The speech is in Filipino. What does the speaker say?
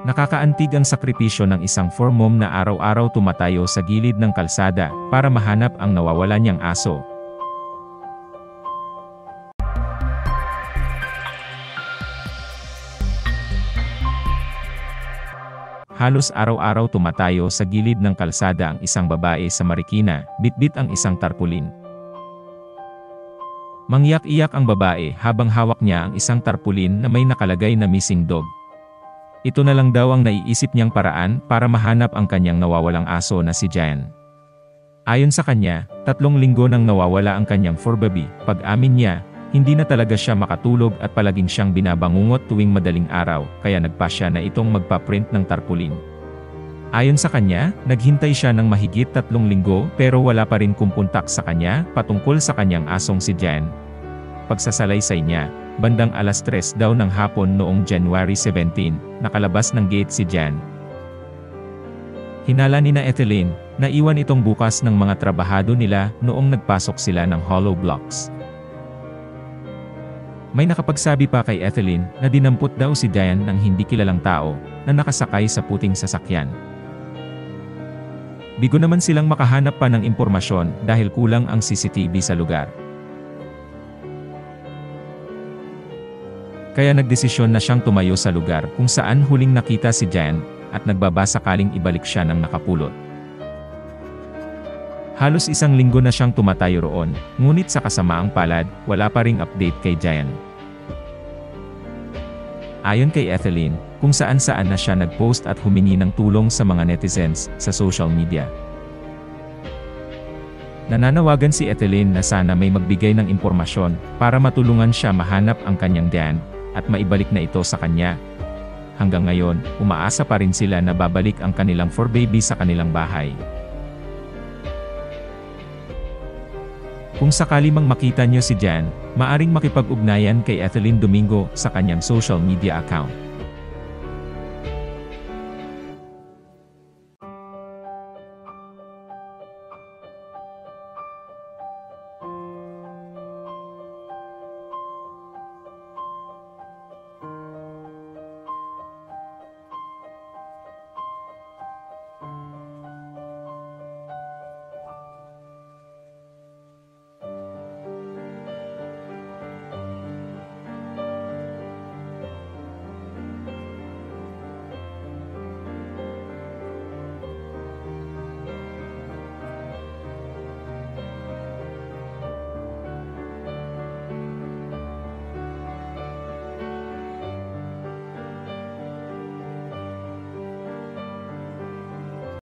Nakakaantig ang sakripisyo ng isang fur mom na araw-araw tumatayo sa gilid ng kalsada para mahanap ang nawawala niyang aso. Halos araw-araw tumatayo sa gilid ng kalsada ang isang babae sa Marikina, bitbit ang isang tarpulin. Mangyak-iyak ang babae habang hawak niya ang isang tarpulin na may nakalagay na missing dog. Ito na lang daw ang naiisip niyang paraan para mahanap ang kanyang nawawalang aso na si Jan. Ayon sa kanya, 3 linggo nang nawawala ang kanyang fur baby. Pag-amin niya, hindi na talaga siya makatulog at palaging siyang binabangungot tuwing madaling araw, kaya nagpasya na itong magpa-print ng tarpulin. Ayon sa kanya, naghintay siya ng mahigit 3 linggo pero wala pa rin kumpuntak sa kanya patungkol sa kanyang asong si Jan. Pagsasalaysay niya, bandang 3:00 daw ng hapon noong January 17, nakalabas ng gate si Jan. Hinala ni na Etheline, naiwan itong bukas ng mga trabahado nila noong nagpasok sila ng hollow blocks. May nakapagsabi pa kay Etheline na dinampot daw si Diane ng hindi kilalang tao na nakasakay sa puting sasakyan. Bigo naman silang makahanap pa ng impormasyon dahil kulang ang CCTV sa lugar. Kaya nagdesisyon na siyang tumayo sa lugar kung saan huling nakita si Diane at nagbabasakaling ibalik siya ng nakapulot. Halos 1 linggo na siyang tumatayo roon, ngunit sa kasamaang palad, wala pa ring update kay Jan. Ayon kay Etheline, kung saan-saan na siya nag-post at humingi ng tulong sa mga netizens sa social media. Nananawagan si Etheline na sana may magbigay ng impormasyon para matulungan siya mahanap ang kanyang Jan at maibalik na ito sa kanya. Hanggang ngayon, umaasa pa rin sila na babalik ang kanilang fur baby sa kanilang bahay. Kung sakali mang makita niyo si Jan, maaring makipag-ugnayan kay Etheline Domingo sa kanyang social media account.